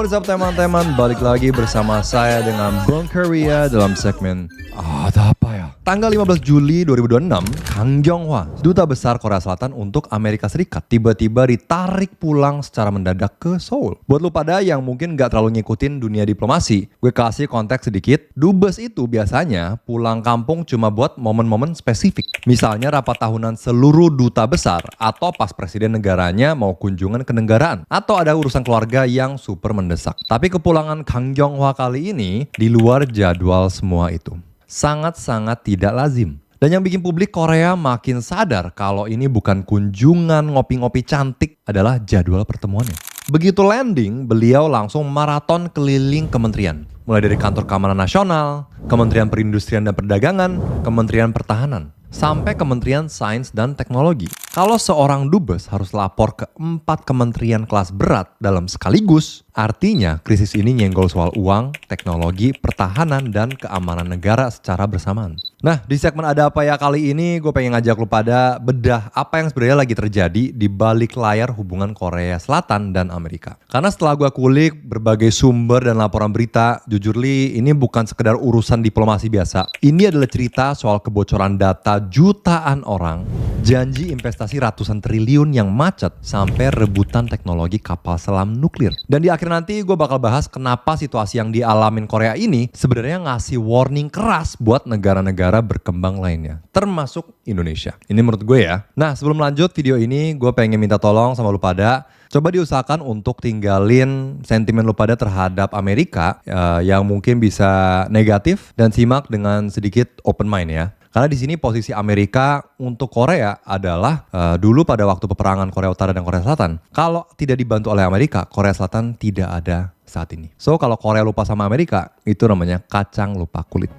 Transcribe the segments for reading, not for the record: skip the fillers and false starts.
What's up teman-teman, balik lagi bersama saya dengan Bang Korea dalam segmen Ada Apa Ya? Tanggal 15 Juli 2026, Kang Kyung-hwa, Duta Besar Korea Selatan untuk Amerika Serikat, tiba-tiba ditarik pulang secara mendadak ke Seoul. Buat lu pada yang mungkin gak terlalu ngikutin dunia diplomasi, gue kasih konteks sedikit. Dubes itu biasanya pulang kampung cuma buat momen-momen spesifik. Misalnya rapat tahunan seluruh duta besar, atau pas presiden negaranya mau kunjungan ke negaraan, atau ada urusan keluarga yang super mendesak. Tapi kepulangan Kang Kyung-hwa kali ini di luar jadwal semua itu. Sangat-sangat tidak lazim. Dan yang bikin publik Korea makin sadar kalau ini bukan kunjungan ngopi-ngopi cantik, adalah jadwal pertemuannya. Begitu landing, beliau langsung maraton keliling kementerian. Mulai dari Kantor Keamanan Nasional, Kementerian Perindustrian dan Perdagangan, Kementerian Pertahanan, sampai Kementerian Sains dan Teknologi. Kalau seorang dubes harus lapor ke 4 kementerian kelas berat dalam sekaligus, artinya krisis ini nyenggol soal uang, teknologi, pertahanan, dan keamanan negara secara bersamaan. Nah, di segmen Ada Apa Ya kali ini, gue pengen ngajak lu pada bedah apa yang sebenarnya lagi terjadi di balik layar hubungan Korea Selatan dan Amerika. Karena setelah gue kulik berbagai sumber dan laporan berita, jujur li, ini bukan sekedar urusan diplomasi biasa. Ini adalah cerita soal kebocoran data jutaan orang, janji investasi ratusan triliun yang macet, sampai rebutan teknologi kapal selam nuklir. Dan di akhir nanti gue bakal bahas kenapa situasi yang dialamin Korea ini sebenarnya ngasih warning keras buat negara-negara berkembang lainnya, termasuk Indonesia. Ini menurut gue ya. Nah, sebelum lanjut video ini, gue pengen minta tolong sama lu pada, coba diusahakan untuk tinggalin sentimen lu pada terhadap Amerika yang mungkin bisa negatif, dan simak dengan sedikit open mind ya. Karena di sini posisi Amerika untuk Korea adalah dulu pada waktu peperangan Korea Utara dan Korea Selatan. Kalau tidak dibantu oleh Amerika, Korea Selatan tidak ada saat ini. So kalau Korea lupa sama Amerika, itu namanya kacang lupa kulit.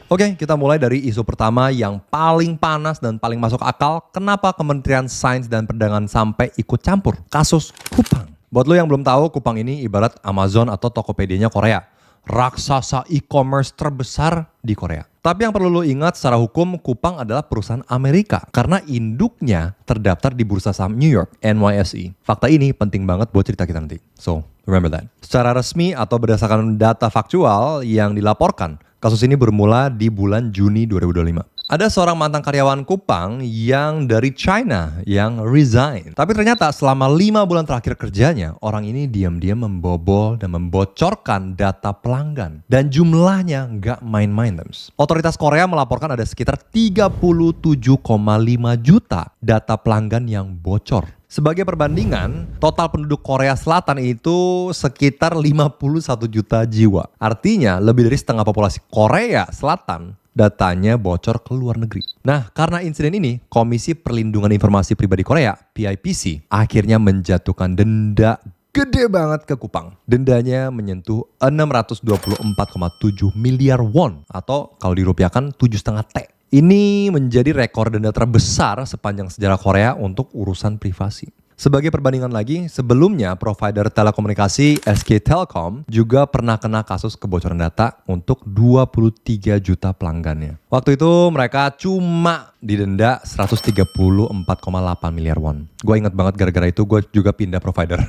Oke, kita mulai dari isu pertama yang paling panas dan paling masuk akal. Kenapa Kementerian Sains dan Perdagangan sampai ikut campur kasus Coupang? Buat lo yang belum tahu, Coupang ini ibarat Amazon atau Tokopedia-nya Korea. Raksasa e-commerce terbesar di Korea. Tapi yang perlu lo ingat, secara hukum Coupang adalah perusahaan Amerika karena induknya terdaftar di bursa saham New York, NYSE. Fakta ini penting banget buat cerita kita nanti. So, remember that. Secara resmi atau berdasarkan data faktual yang dilaporkan, kasus ini bermula di bulan Juni 2025. Ada seorang mantan karyawan Coupang yang dari China yang resign. Tapi ternyata selama 5 bulan terakhir kerjanya, orang ini diam-diam membobol dan membocorkan data pelanggan. Dan jumlahnya nggak main-main, tems. Otoritas Korea melaporkan ada sekitar 37,5 juta data pelanggan yang bocor. Sebagai perbandingan, total penduduk Korea Selatan itu sekitar 51 juta jiwa. Artinya lebih dari setengah populasi Korea Selatan datanya bocor ke luar negeri. Nah, karena insiden ini, Komisi Perlindungan Informasi Pribadi Korea, PIPC, akhirnya menjatuhkan denda gede banget ke Coupang. Dendanya menyentuh 624,7 miliar won, atau kalau dirupiahkan 7,5 T. Ini menjadi rekor denda terbesar sepanjang sejarah Korea untuk urusan privasi. Sebagai perbandingan lagi, sebelumnya provider telekomunikasi SK Telecom juga pernah kena kasus kebocoran data untuk 23 juta pelanggannya. Waktu itu mereka cuma didenda 134,8 miliar won. Gue inget banget gara-gara itu gue juga pindah provider.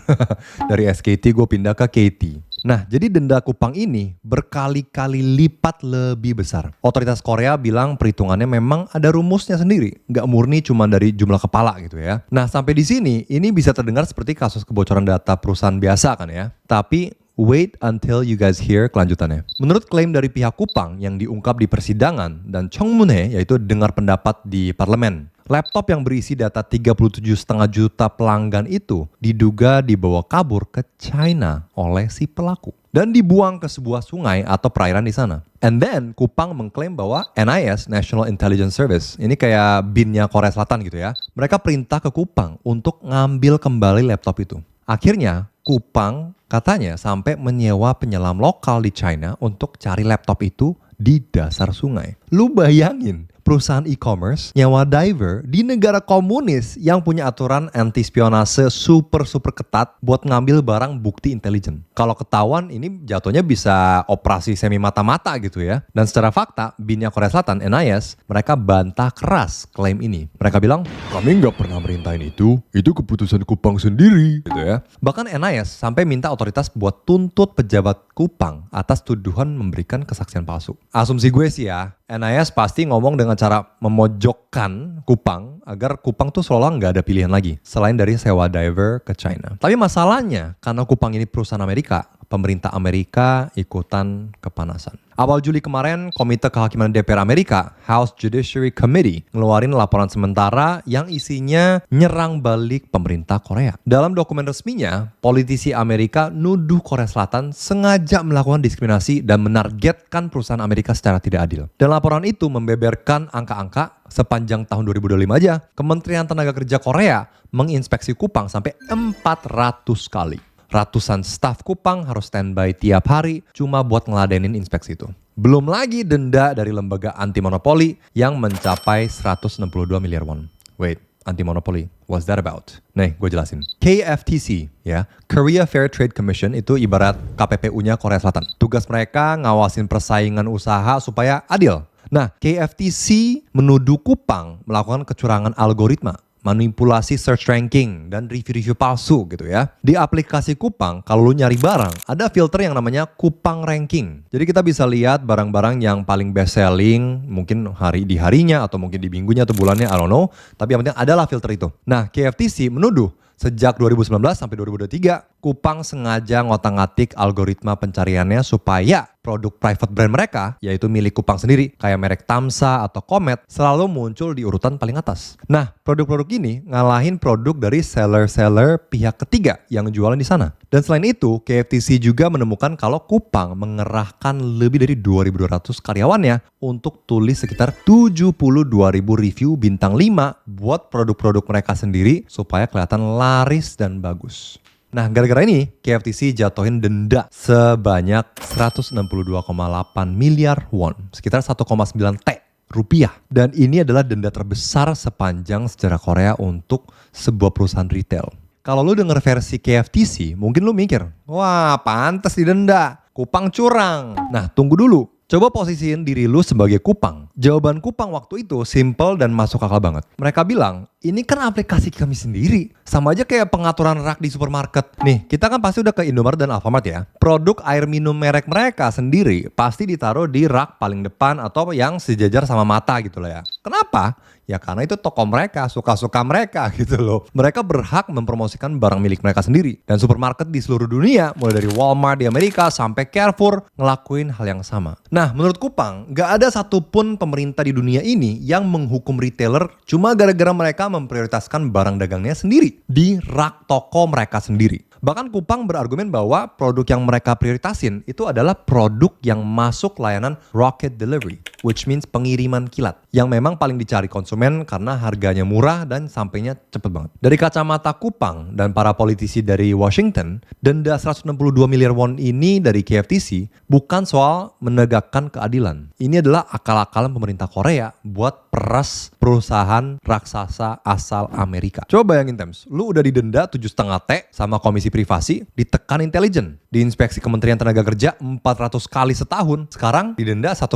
Dari SKT gue pindah ke KT. Nah, jadi denda Coupang ini berkali-kali lipat lebih besar. Otoritas Korea bilang perhitungannya memang ada rumusnya sendiri. Nggak murni cuma dari jumlah kepala gitu ya. Nah, sampai di sini, ini bisa terdengar seperti kasus kebocoran data perusahaan biasa kan ya. Tapi wait until you guys hear kelanjutannya. Menurut klaim dari pihak Coupang yang diungkap di persidangan dan Chongmunhae, yaitu dengar pendapat di parlemen, laptop yang berisi data 37,5 juta pelanggan itu diduga dibawa kabur ke China oleh si pelaku dan dibuang ke sebuah sungai atau perairan di sana. And then Coupang mengklaim bahwa NIS, National Intelligence Service, ini kayak BIN-nya Korea Selatan gitu ya. Mereka perintah ke Coupang untuk ngambil kembali laptop itu. Akhirnya Coupang katanya sampai menyewa penyelam lokal di China untuk cari laptop itu di dasar sungai. Lu bayangin, perusahaan e-commerce nyewa diver di negara komunis yang punya aturan anti-spionase super ketat buat ngambil barang bukti intelijen. Kalau ketahuan ini jatuhnya bisa operasi semi mata-mata gitu ya. Dan secara fakta, BIN-nya Korea Selatan, NIS, mereka bantah keras klaim ini. Mereka bilang, kami nggak pernah merintahin itu keputusan Kupang sendiri gitu ya. Bahkan NIS sampai minta otoritas buat tuntut pejabat Kupang atas tuduhan memberikan kesaksian palsu. Asumsi gue sih ya, NIS pasti ngomong dengan cara memojokkan Kupang agar Kupang tuh seolah nggak ada pilihan lagi selain dari sewa diver ke China. Tapi masalahnya karena Kupang ini perusahaan Amerika, pemerintah Amerika ikutan kepanasan. Awal Juli kemarin, Komite Kehakiman DPR Amerika, House Judiciary Committee, ngeluarin laporan sementara yang isinya nyerang balik pemerintah Korea. Dalam dokumen resminya, politisi Amerika nuduh Korea Selatan sengaja melakukan diskriminasi dan menargetkan perusahaan Amerika secara tidak adil. Dan laporan itu membeberkan angka-angka sepanjang tahun 2025 aja, Kementerian Tenaga Kerja Korea menginspeksi Kupang sampai 400 kali. Ratusan staf Kupang harus standby tiap hari cuma buat ngeladenin inspeksi itu. Belum lagi denda dari lembaga anti monopoli yang mencapai 162 miliar won. Wait, anti monopoli, what's that about? Nih, gue jelasin. KFTC, ya, Korea Fair Trade Commission itu ibarat KPPU-nya Korea Selatan. Tugas mereka ngawasin persaingan usaha supaya adil. Nah, KFTC menuduh Kupang melakukan kecurangan algoritma, manipulasi search ranking, dan review-review palsu gitu ya. Di aplikasi Kupang, kalau lu nyari barang, ada filter yang namanya Kupang Ranking. Jadi kita bisa lihat barang-barang yang paling best selling, mungkin di harinya, atau mungkin di minggunya atau bulannya, I don't know. Tapi yang penting adalah filter itu. Nah, KFTC menuduh sejak 2019 sampai 2023, Kupang sengaja ngotak-ngatik algoritma pencariannya supaya produk private brand mereka, yaitu milik Kupang sendiri, kayak merek Tamsa atau Comet, selalu muncul di urutan paling atas. Nah, produk-produk ini ngalahin produk dari seller-seller pihak ketiga yang jualan di sana. Dan selain itu, KFTC juga menemukan kalau Kupang mengerahkan lebih dari 2.200 karyawannya untuk tulis sekitar 72.000 review bintang 5 buat produk-produk mereka sendiri supaya kelihatan laris dan bagus. Nah, gara-gara ini, KFTC jatuhin denda sebanyak 162,8 miliar won, sekitar 1,9 T rupiah. Dan ini adalah denda terbesar sepanjang sejarah Korea untuk sebuah perusahaan retail. Kalau lu denger versi KFTC, mungkin lu mikir, wah pantas didenda, Kupang curang. Nah, tunggu dulu. Coba posisiin diri lu sebagai Kupang. Jawaban Kupang waktu itu simple dan masuk akal banget. Mereka bilang, ini kan aplikasi kami sendiri. Sama aja kayak pengaturan rak di supermarket. Nih, kita kan pasti udah ke Indomaret dan Alfamart ya. Produk air minum merek mereka sendiri pasti ditaruh di rak paling depan atau yang sejajar sama mata gitu lah ya. Kenapa? Ya karena itu toko mereka, suka-suka mereka gitu loh. Mereka berhak mempromosikan barang milik mereka sendiri. Dan supermarket di seluruh dunia, mulai dari Walmart di Amerika sampai Carrefour, ngelakuin hal yang sama. Nah, menurut Kupang, gak ada satupun pemerintah di dunia ini yang menghukum retailer cuma gara-gara mereka memprioritaskan barang dagangnya sendiri di rak toko mereka sendiri. Bahkan Kupang berargumen bahwa produk yang mereka prioritasin itu adalah produk yang masuk layanan rocket delivery, which means pengiriman kilat, yang memang paling dicari konsumen karena harganya murah dan sampainya cepet banget. Dari kacamata Kupang dan para politisi dari Washington, denda 162 miliar won ini dari KFTC bukan soal menegakkan keadilan. Ini adalah akal-akalan pemerintah Korea buat peras perusahaan raksasa asal Amerika. Coba bayangin Tems, lu udah didenda 7,5 T sama Komisi Privasi, ditekan intelijen, diinspeksi Kementerian Tenaga Kerja 400 kali setahun, sekarang didenda 1,9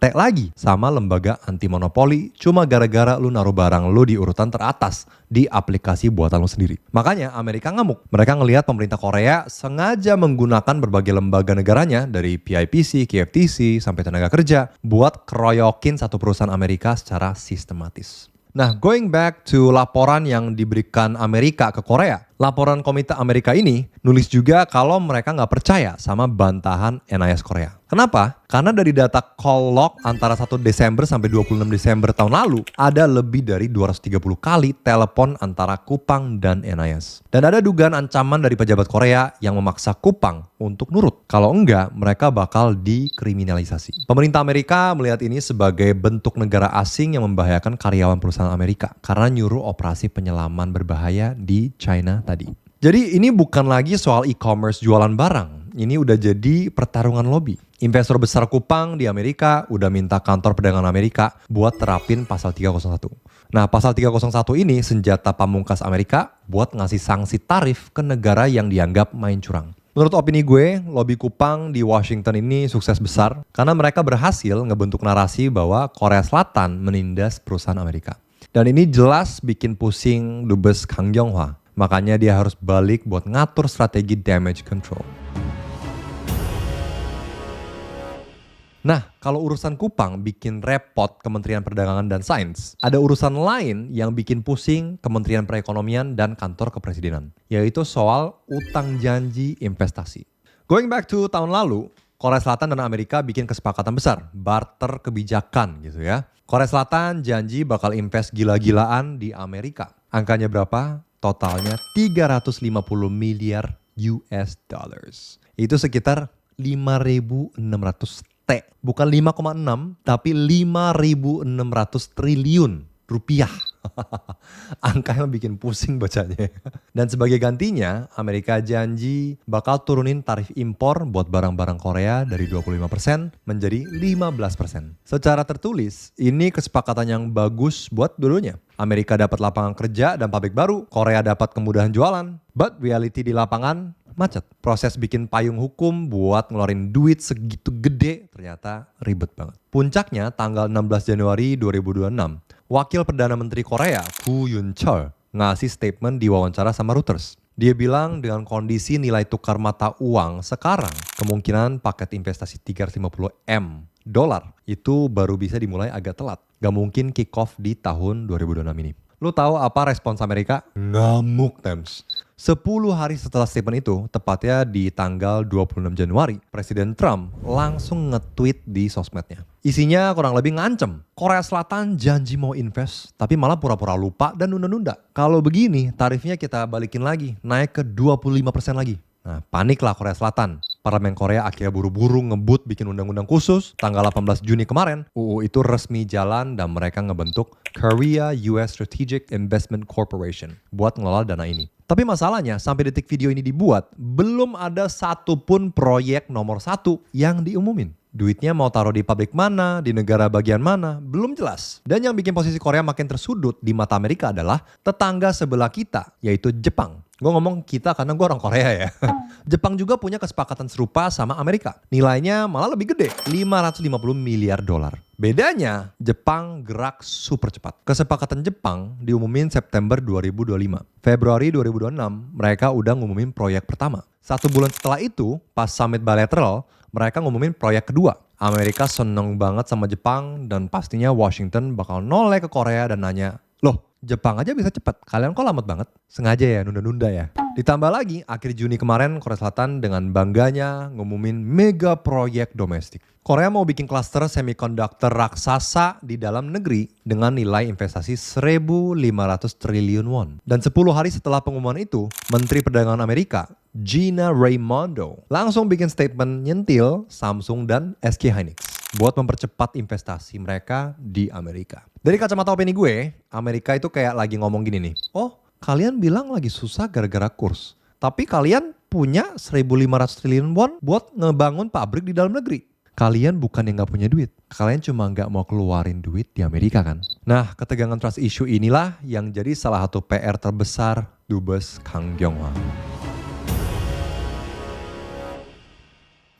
T lagi sama lembaga anti monopoli cuma gara-gara lu naruh barang lu di urutan teratas di aplikasi buatan lu sendiri. Makanya Amerika ngamuk. Mereka ngelihat pemerintah Korea sengaja menggunakan berbagai lembaga negaranya dari PIPC, KFTC, sampai tenaga kerja buat keroyokin satu perusahaan Amerika secara sistematis. Nah, going back to laporan yang diberikan Amerika ke Korea. Laporan Komite Amerika ini nulis juga kalau mereka nggak percaya sama bantahan NIS Korea. Kenapa? Karena dari data call log antara 1 Desember sampai 26 Desember tahun lalu, ada lebih dari 230 kali telepon antara Kupang dan NIS. Dan ada dugaan ancaman dari pejabat Korea yang memaksa Kupang untuk nurut. Kalau enggak, mereka bakal dikriminalisasi. Pemerintah Amerika melihat ini sebagai bentuk negara asing yang membahayakan karyawan perusahaan Amerika karena nyuruh operasi penyelaman berbahaya di China tadi. Jadi ini bukan lagi soal e-commerce jualan barang. Ini udah jadi pertarungan lobby. Investor besar Kupang di Amerika udah minta kantor perdagangan Amerika buat terapin pasal 301. Nah, pasal 301 ini senjata pamungkas Amerika buat ngasih sanksi tarif ke negara yang dianggap main curang. Menurut opini gue, lobby Kupang di Washington ini sukses besar karena mereka berhasil ngebentuk narasi bahwa Korea Selatan menindas perusahaan Amerika. Dan ini jelas bikin pusing Dubes Kang Kyung-hwa. Makanya dia harus balik buat ngatur strategi damage control. Nah, kalau urusan Kupang bikin repot Kementerian Perdagangan dan Sains, ada urusan lain yang bikin pusing Kementerian Perekonomian dan Kantor Kepresidenan, yaitu soal utang janji investasi. Going back to tahun lalu, Korea Selatan dan Amerika bikin kesepakatan besar, barter kebijakan gitu ya. Korea Selatan janji bakal invest gila-gilaan di Amerika. Angkanya berapa? Totalnya 350 miliar US dollars. Itu sekitar 5.600 T, bukan 5,6 tapi 5.600 triliun rupiah. Angka yang bikin pusing bacanya. Dan sebagai gantinya, Amerika janji bakal turunin tarif impor buat barang-barang Korea dari 25% menjadi 15%. Secara tertulis, ini kesepakatan yang bagus buat dulunya. Amerika dapat lapangan kerja dan pabrik baru, Korea dapat kemudahan jualan. But reality di lapangan macet. Proses bikin payung hukum buat ngeluarin duit segitu gede ternyata ribet banget. Puncaknya tanggal 16 Januari 2026, Wakil Perdana Menteri Korea Koo Yoon-chol ngasih statement di wawancara sama Reuters. Dia bilang dengan kondisi nilai tukar mata uang sekarang, kemungkinan paket investasi 350 M dolar itu baru bisa dimulai agak telat. Gak mungkin kick off di tahun 2026 ini. Lu tahu apa respons Amerika? Ngamuk Thames. 10 hari setelah statement itu, tepatnya di tanggal 26 Januari, Presiden Trump langsung nge-tweet di sosmednya. Isinya kurang lebih ngancem. Korea Selatan janji mau invest, tapi malah pura-pura lupa dan nunda-nunda. Kalau begini, tarifnya kita balikin lagi, naik ke 25% lagi. Nah, paniklah Korea Selatan. Parlemen Korea akhirnya buru-buru ngebut bikin undang-undang khusus. Tanggal 18 Juni kemarin, UU itu resmi jalan dan mereka ngebentuk Korea US Strategic Investment Corporation buat ngelola dana ini. Tapi masalahnya, sampai detik video ini dibuat, belum ada satupun proyek nomor 1 yang diumumin. Duitnya mau taruh di pabrik mana, di negara bagian mana, belum jelas. Dan yang bikin posisi Korea makin tersudut di mata Amerika adalah tetangga sebelah kita, yaitu Jepang. Gue ngomong kita karena gue orang Korea ya. Jepang juga punya kesepakatan serupa sama Amerika. Nilainya malah lebih gede, 550 miliar dolar. Bedanya, Jepang gerak super cepat. Kesepakatan Jepang diumumin September 2025. Februari 2026, mereka udah ngumumin proyek pertama. 1 bulan setelah itu, pas summit bilateral, mereka ngumumin proyek kedua. Amerika seneng banget sama Jepang dan pastinya Washington bakal noleh ke Korea dan nanya, loh, Jepang aja bisa cepet, kalian kok lambat banget? Sengaja ya, nunda-nunda ya. Ditambah lagi, akhir Juni kemarin Korea Selatan dengan bangganya ngumumin mega proyek domestik. Korea mau bikin klaster semikonduktor raksasa di dalam negeri dengan nilai investasi 1.500 triliun won. Dan 10 hari setelah pengumuman itu, Menteri Perdagangan Amerika, Gina Raimondo, langsung bikin statement nyentil Samsung dan SK Hynix buat mempercepat investasi mereka di Amerika. Dari kacamata opini gue, Amerika itu kayak lagi ngomong gini nih, oh kalian bilang lagi susah gara-gara kurs, tapi kalian punya 1.500 triliun won buat ngebangun pabrik di dalam negeri. Kalian bukan yang gak punya duit, kalian cuma gak mau keluarin duit di Amerika kan. Nah, ketegangan trust issue inilah yang jadi salah satu PR terbesar Dubes Kang Kyung-hwa.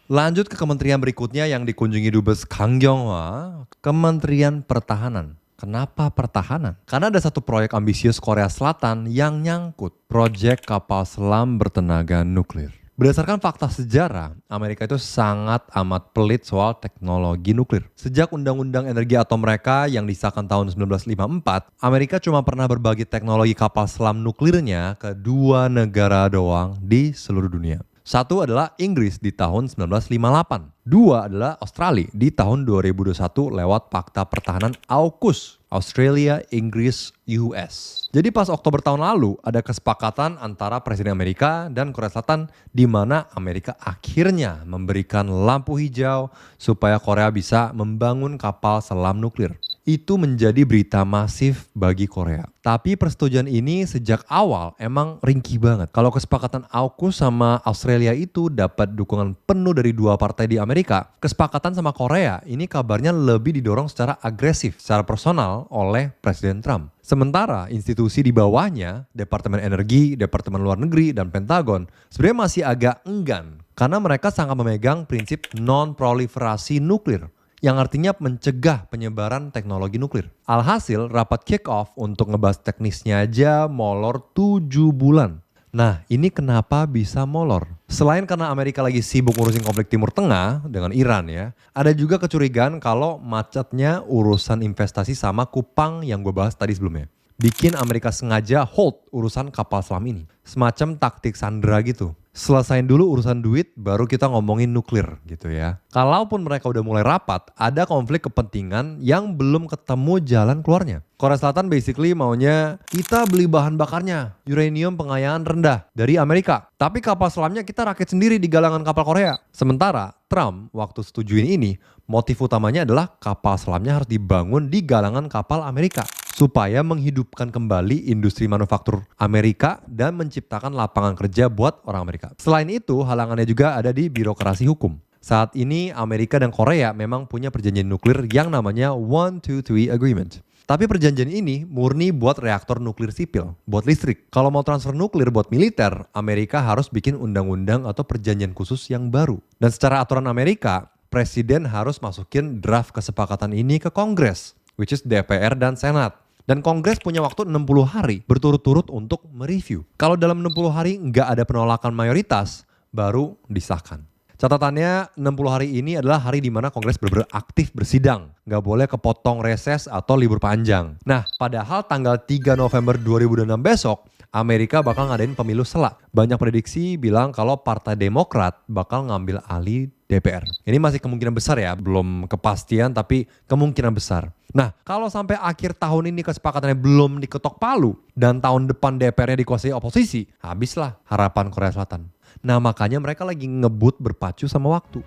Lanjut ke kementerian berikutnya yang dikunjungi Dubes Kang Kyung-hwa, Kementerian Pertahanan. Kenapa pertahanan? Karena ada satu proyek ambisius Korea Selatan yang nyangkut, proyek kapal selam bertenaga nuklir. Berdasarkan fakta sejarah, Amerika itu sangat amat pelit soal teknologi nuklir. Sejak Undang-Undang Energi Atom mereka yang disahkan tahun 1954, Amerika cuma pernah berbagi teknologi kapal selam nuklirnya ke 2 negara doang di seluruh dunia. Satu adalah Inggris di tahun 1958. 2 adalah Australia di tahun 2021 lewat Fakta Pertahanan AUKUS, Australia, Inggris, US. Jadi pas Oktober tahun lalu ada kesepakatan antara Presiden Amerika dan Korea Selatan di mana Amerika akhirnya memberikan lampu hijau supaya Korea bisa membangun kapal selam nuklir. itu menjadi berita masif bagi Korea. Tapi persetujuan ini sejak awal emang ringkih banget. Kalau kesepakatan AUKUS sama Australia itu dapat dukungan penuh dari dua partai di Amerika, kesepakatan sama Korea ini kabarnya lebih didorong secara agresif, secara personal oleh Presiden Trump. Sementara institusi di bawahnya, Departemen Energi, Departemen Luar Negeri, dan Pentagon sebenarnya masih agak enggan karena mereka sangat memegang prinsip non-proliferasi nuklir, yang artinya mencegah penyebaran teknologi nuklir. Alhasil, rapat kick-off untuk ngebahas teknisnya aja molor 7 bulan. Nah, ini kenapa bisa molor? Selain karena Amerika lagi sibuk ngurusin konflik Timur Tengah dengan Iran ya, ada juga kecurigaan kalau macetnya urusan investasi sama Kupang yang gue bahas tadi sebelumnya. Bikin Amerika sengaja hold urusan kapal selam ini. Semacam taktik Sandra gitu. Selesain dulu urusan duit, baru kita ngomongin nuklir gitu ya. Kalaupun mereka udah mulai rapat, ada konflik kepentingan yang belum ketemu jalan keluarnya. Korea Selatan basically maunya kita beli bahan bakarnya, uranium pengayaan rendah dari Amerika. Tapi kapal selamnya kita rakit sendiri di galangan kapal Korea. Sementara Trump waktu setujuin ini, motif utamanya adalah kapal selamnya harus dibangun di galangan kapal Amerika, supaya menghidupkan kembali industri manufaktur Amerika dan menciptakan lapangan kerja buat orang Amerika. Selain itu, halangannya juga ada di birokrasi hukum. Saat ini Amerika dan Korea memang punya perjanjian nuklir yang namanya 123 Agreement. Tapi perjanjian ini murni buat reaktor nuklir sipil, buat listrik. Kalau mau transfer nuklir buat militer, Amerika harus bikin undang-undang atau perjanjian khusus yang baru. Dan secara aturan Amerika, Presiden harus masukin draft kesepakatan ini ke Kongres, which is DPR dan Senat. Dan Kongres punya waktu 60 hari berturut-turut untuk mereview. Kalau dalam 60 hari nggak ada penolakan mayoritas, baru disahkan. Catatannya 60 hari ini adalah hari di mana Kongres benar-benar aktif bersidang. Nggak boleh kepotong reses atau libur panjang. Nah, padahal tanggal 3 November 2026 besok, Amerika bakal ngadain pemilu sela. Banyak prediksi bilang kalau Partai Demokrat bakal ngambil alih DPR. Ini masih kemungkinan besar ya, belum kepastian tapi kemungkinan besar. Nah, kalau sampai akhir tahun ini kesepakatannya belum diketok palu dan tahun depan DPR-nya dikuasai oposisi, habislah harapan Korea Selatan. Nah, makanya mereka lagi ngebut berpacu sama waktu.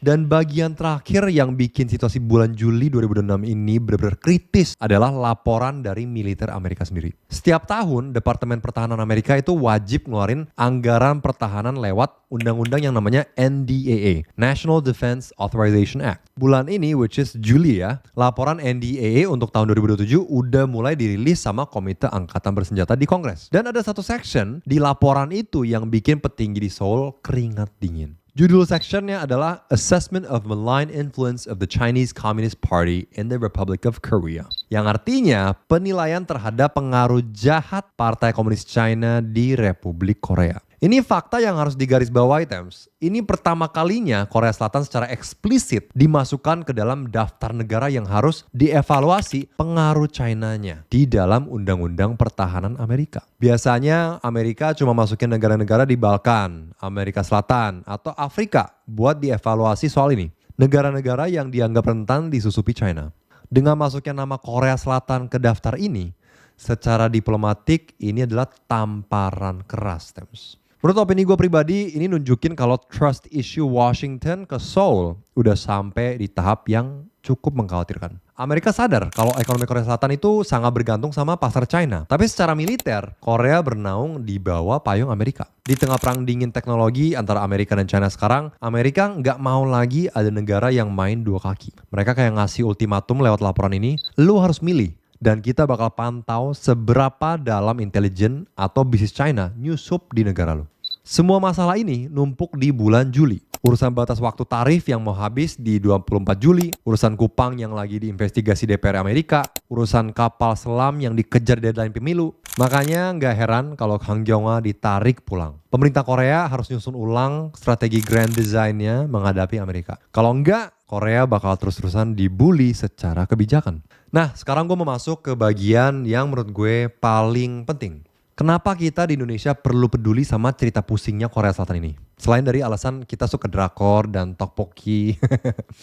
Dan bagian terakhir yang bikin situasi bulan Juli 2026 ini benar-benar kritis adalah laporan dari militer Amerika sendiri. Setiap tahun, Departemen Pertahanan Amerika itu wajib ngeluarin anggaran pertahanan lewat undang-undang yang namanya NDAA, National Defense Authorization Act. Bulan ini, which is Juli ya, laporan NDAA untuk tahun 2027 udah mulai dirilis sama Komite Angkatan Bersenjata di Kongres. Dan ada satu section di laporan itu yang bikin petinggi di Seoul keringat dingin. Judul sectionnya adalah Assessment of Malign Influence of the Chinese Communist Party in the Republic of Korea. Yang artinya penilaian terhadap pengaruh jahat Partai Komunis China di Republik Korea. Ini fakta yang harus digarisbawahi, Tems. Ini pertama kalinya Korea Selatan secara eksplisit dimasukkan ke dalam daftar negara yang harus dievaluasi pengaruh China-nya di dalam Undang-Undang Pertahanan Amerika. Biasanya Amerika cuma masukin negara-negara di Balkan, Amerika Selatan, atau Afrika buat dievaluasi soal ini. Negara-negara yang dianggap rentan disusupi China. Dengan masuknya nama Korea Selatan ke daftar ini, secara diplomatik ini adalah tamparan keras, Tems. Menurut opini gue pribadi, ini nunjukin kalau trust issue Washington ke Seoul udah sampai di tahap yang cukup mengkhawatirkan. Amerika sadar kalau ekonomi Korea Selatan itu sangat bergantung sama pasar China. Tapi secara militer, Korea bernaung di bawah payung Amerika. Di tengah perang dingin teknologi antara Amerika dan China sekarang, Amerika nggak mau lagi ada negara yang main dua kaki. Mereka kayak ngasih ultimatum lewat laporan ini, lu harus milih. Dan kita bakal pantau seberapa dalam intelijen atau bisnis China nyusup di negara lu. Semua masalah ini numpuk di bulan Juli. Urusan batas waktu tarif yang mau habis di 24 Juli, urusan Kupang yang lagi diinvestigasi DPR Amerika, urusan kapal selam yang dikejar deadline pemilu. Makanya nggak heran kalau Kang Jong-un ditarik pulang. Pemerintah Korea harus nyusun ulang strategi grand design-nya menghadapi Amerika. Kalau nggak, Korea bakal terus-terusan dibully secara kebijakan. Nah, sekarang gue mau masuk ke bagian yang menurut gue paling penting. Kenapa kita di Indonesia perlu peduli sama cerita pusingnya Korea Selatan ini? Selain dari alasan kita suka drakor dan tteokbokki.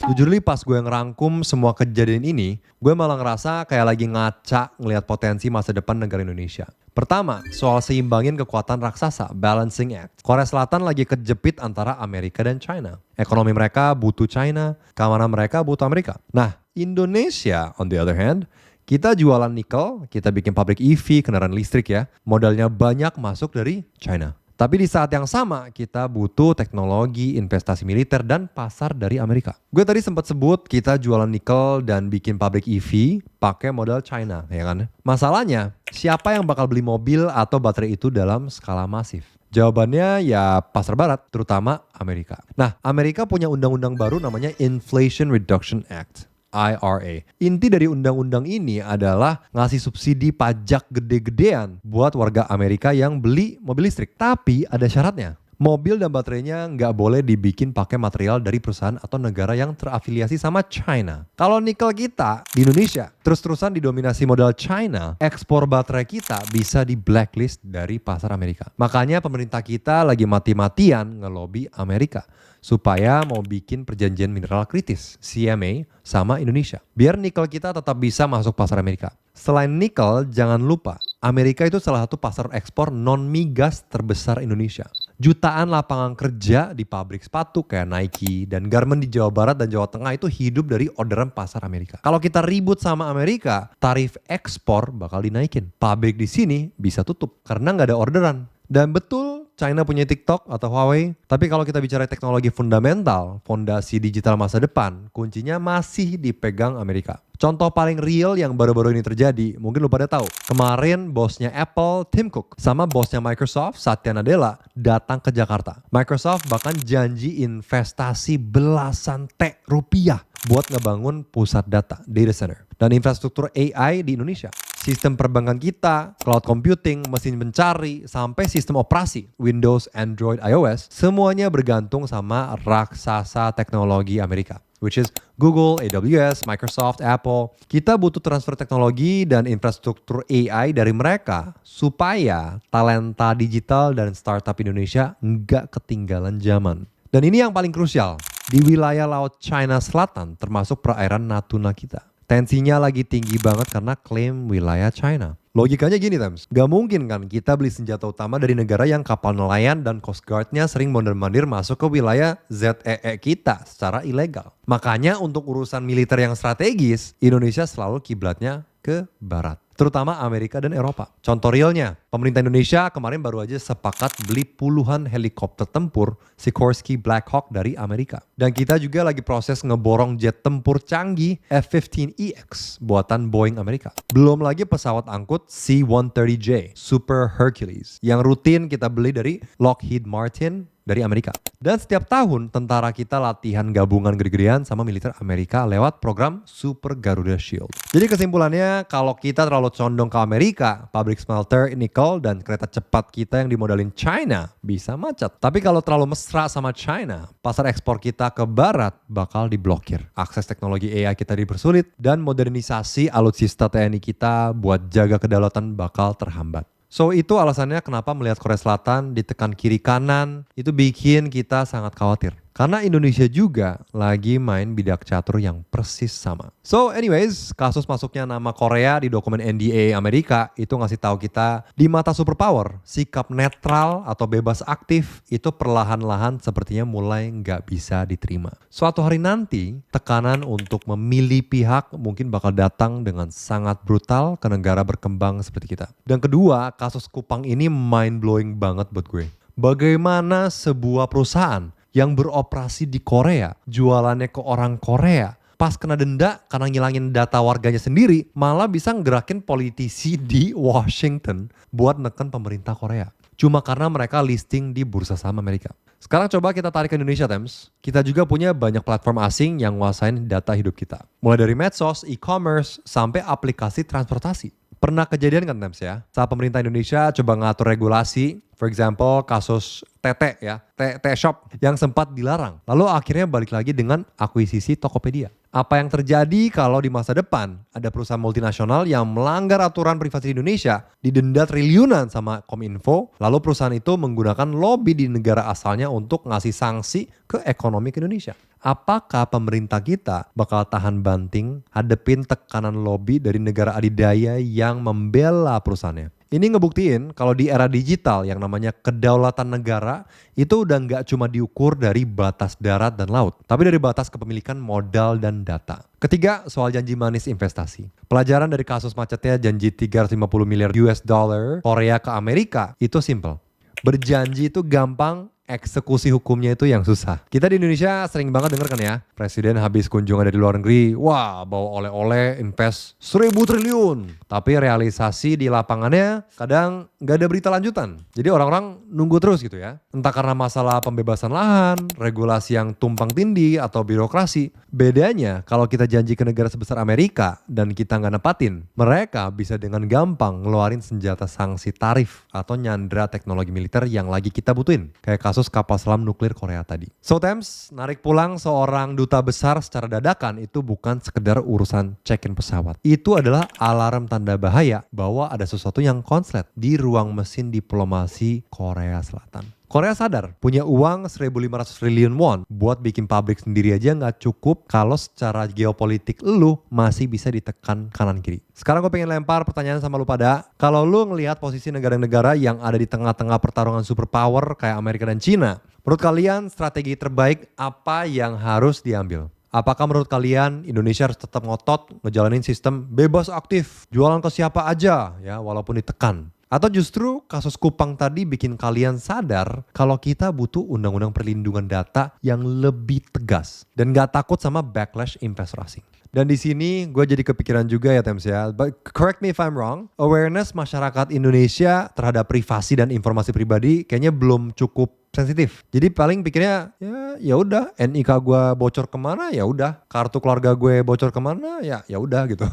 Jujur li pas gue ngerangkum semua kejadian ini, gue malah ngerasa kayak lagi ngaca ngelihat potensi masa depan negara Indonesia. Pertama, soal seimbangin kekuatan raksasa, balancing act. Korea Selatan lagi kejepit antara Amerika dan China. Ekonomi mereka butuh China, keamanan mereka butuh Amerika. Nah, Indonesia on the other hand, kita jualan nikel, kita bikin pabrik EV, kendaraan listrik ya. Modalnya banyak masuk dari China. Tapi di saat yang sama kita butuh teknologi, investasi militer, dan pasar dari Amerika. Gue tadi sempat sebut kita jualan nikel dan bikin pabrik EV pakai modal China, ya kan? Masalahnya, siapa yang bakal beli mobil atau baterai itu dalam skala masif? Jawabannya ya pasar barat, terutama Amerika. Nah, Amerika punya undang-undang baru namanya Inflation Reduction Act. IRA. Inti dari undang-undang ini adalah ngasih subsidi pajak gede-gedean buat warga Amerika yang beli mobil listrik. Tapi ada syaratnya. Mobil dan baterainya nggak boleh dibikin pakai material dari perusahaan atau negara yang terafiliasi sama China. Kalau nikel kita di Indonesia terus-terusan didominasi modal China, ekspor baterai kita bisa di blacklist dari pasar Amerika. Makanya pemerintah kita lagi mati-matian ngelobi Amerika supaya mau bikin perjanjian mineral kritis, CMA, sama Indonesia. Biar nikel kita tetap bisa masuk pasar Amerika. Selain nikel, jangan lupa, Amerika itu salah satu pasar ekspor non-migas terbesar Indonesia. Jutaan lapangan kerja di pabrik sepatu kayak Nike dan Garment di Jawa Barat dan Jawa Tengah itu hidup dari orderan pasar Amerika. Kalau kita ribut sama Amerika, tarif ekspor bakal dinaikin. Pabrik di sini bisa tutup karena nggak ada orderan. Dan betul, China punya TikTok atau Huawei. Tapi kalau kita bicara teknologi fundamental, fondasi digital masa depan, kuncinya masih dipegang Amerika. Contoh paling real yang baru-baru ini terjadi, mungkin lu pada tahu. Kemarin bosnya Apple, Tim Cook, sama bosnya Microsoft, Satya Nadella, datang ke Jakarta. Microsoft bahkan janji investasi belasan T rupiah buat ngebangun pusat data center, dan infrastruktur AI di Indonesia. Sistem perbankan kita, cloud computing, mesin pencari, sampai sistem operasi, Windows, Android, iOS, semuanya bergantung sama raksasa teknologi Amerika, which is Google, AWS, Microsoft, Apple. Kita butuh transfer teknologi dan infrastruktur AI dari mereka supaya talenta digital dan startup Indonesia nggak ketinggalan zaman. Dan ini yang paling krusial, di wilayah Laut China Selatan termasuk perairan Natuna kita. Tensinya lagi tinggi banget karena klaim wilayah China. Logikanya gini, Tams. Gak mungkin kan kita beli senjata utama dari negara yang kapal nelayan dan Coast Guard-nya sering mondar-mandir masuk ke wilayah ZEE kita secara ilegal. Makanya untuk urusan militer yang strategis, Indonesia selalu kiblatnya ke barat. Terutama Amerika dan Eropa. Contoh realnya, pemerintah Indonesia kemarin baru aja sepakat beli puluhan helikopter tempur Sikorsky Black Hawk dari Amerika. Dan kita juga lagi proses ngeborong jet tempur canggih F-15EX buatan Boeing Amerika. Belum lagi pesawat angkut C-130J Super Hercules yang rutin kita beli dari Lockheed Martin dari Amerika. Dan setiap tahun tentara kita latihan gabungan gede-gedean sama militer Amerika lewat program Super Garuda Shield. Jadi kesimpulannya, kalau kita terlalu condong ke Amerika, pabrik smelter, nikel, dan kereta cepat kita yang dimodalin China bisa macet. Tapi kalau terlalu mesra sama China, pasar ekspor kita ke barat bakal diblokir. Akses teknologi AI kita dipersulit, dan modernisasi alutsista TNI kita buat jaga kedaulatan bakal terhambat. So itu alasannya kenapa melihat Korea Selatan ditekan kiri kanan itu bikin kita sangat khawatir. Karena Indonesia juga lagi main bidak catur yang persis sama. So anyways, kasus masuknya nama Korea di dokumen NDA Amerika itu ngasih tahu kita di mata superpower, sikap netral atau bebas aktif itu perlahan-lahan sepertinya mulai nggak bisa diterima. Suatu hari nanti, tekanan untuk memilih pihak mungkin bakal datang dengan sangat brutal ke negara berkembang seperti kita. Dan kedua, kasus Kupang ini mind-blowing banget buat gue. Bagaimana sebuah perusahaan yang beroperasi di Korea, jualannya ke orang Korea, pas kena denda karena ngilangin data warganya sendiri, malah bisa ngerakin politisi di Washington buat neken pemerintah Korea. Cuma karena mereka listing di bursa saham Amerika. Sekarang coba kita tarik ke Indonesia, Tams. Kita juga punya banyak platform asing yang nguasain data hidup kita. Mulai dari medsos, e-commerce, sampai aplikasi transportasi. Pernah kejadian kan, Tams ya? Saat pemerintah Indonesia coba ngatur regulasi, for example kasus TT ya, TT Shop yang sempat dilarang. Lalu akhirnya balik lagi dengan akuisisi Tokopedia. Apa yang terjadi kalau di masa depan ada perusahaan multinasional yang melanggar aturan privasi di Indonesia, didenda triliunan sama Kominfo, lalu perusahaan itu menggunakan lobby di negara asalnya untuk ngasih sanksi ke ekonomi ke Indonesia. Apakah pemerintah kita bakal tahan banting hadepin tekanan lobby dari negara adidaya yang membela perusahaannya? Ini ngebuktiin kalau di era digital yang namanya kedaulatan negara itu udah nggak cuma diukur dari batas darat dan laut, tapi dari batas kepemilikan modal dan data. Ketiga, soal janji manis investasi. Pelajaran dari kasus macetnya janji 350 miliar US dollar Korea ke Amerika itu simple. Berjanji itu gampang, eksekusi hukumnya itu yang susah. Kita di Indonesia sering banget denger kan ya, presiden habis kunjungan dari luar negeri, wah bawa oleh-oleh invest 1.000 triliun. Tapi realisasi di lapangannya kadang nggak ada berita lanjutan. Jadi orang-orang nunggu terus gitu ya. Entah karena masalah pembebasan lahan, regulasi yang tumpang tindih, atau birokrasi. Bedanya kalau kita janji ke negara sebesar Amerika dan kita nggak nepatin, mereka bisa dengan gampang ngeluarin senjata sanksi tarif atau nyandra teknologi militer yang lagi kita butuhin. Kayak kasus kapal selam nuklir Korea tadi. So Thames, narik pulang seorang duta besar secara dadakan itu bukan sekedar urusan check-in pesawat. Itu adalah alarm tanda bahaya bahwa ada sesuatu yang konslet di ruang mesin diplomasi Korea Selatan. Korea sadar punya uang 1.500 triliun won buat bikin pabrik sendiri aja nggak cukup kalau secara geopolitik lu masih bisa ditekan kanan kiri. Sekarang gue pengen lempar pertanyaan sama lu pada, kalau lu ngelihat posisi negara-negara yang ada di tengah-tengah pertarungan superpower kayak Amerika dan Cina, menurut kalian strategi terbaik apa yang harus diambil? Apakah menurut kalian Indonesia harus tetap ngotot ngejalanin sistem bebas aktif, jualan ke siapa aja ya walaupun ditekan? Atau justru kasus Kupang tadi bikin kalian sadar kalau kita butuh undang-undang perlindungan data yang lebih tegas dan gak takut sama backlash investor asing. Dan di sini gue jadi kepikiran juga ya Thames ya, but correct me if I'm wrong, awareness masyarakat Indonesia terhadap privasi dan informasi pribadi kayaknya belum cukup sensitif. Jadi paling pikirnya ya udah, NIK gue bocor kemana ya udah, kartu keluarga gue bocor kemana ya udah gitu.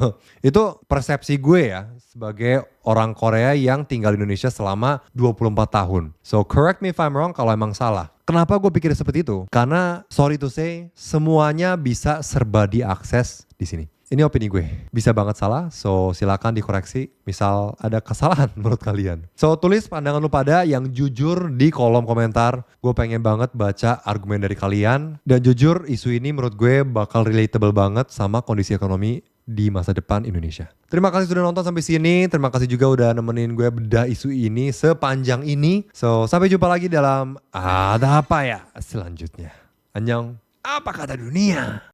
Itu persepsi gue ya sebagai orang Korea yang tinggal di Indonesia selama 24 tahun. So correct me if I'm wrong kalau emang salah. Kenapa gue pikir seperti itu? Karena sorry to say, semuanya bisa serba diakses di sini. Ini opini gue, bisa banget salah, so silakan dikoreksi misal ada kesalahan menurut kalian. So tulis pandangan lu pada yang jujur di kolom komentar, gue pengen banget baca argumen dari kalian. Dan jujur isu ini menurut gue bakal relatable banget sama kondisi ekonomi di masa depan Indonesia. Terima kasih sudah nonton sampai sini, terima kasih juga udah nemenin gue bedah isu ini sepanjang ini. So sampai jumpa lagi dalam Ada Apa Ya selanjutnya. Annyeong, apa kata dunia?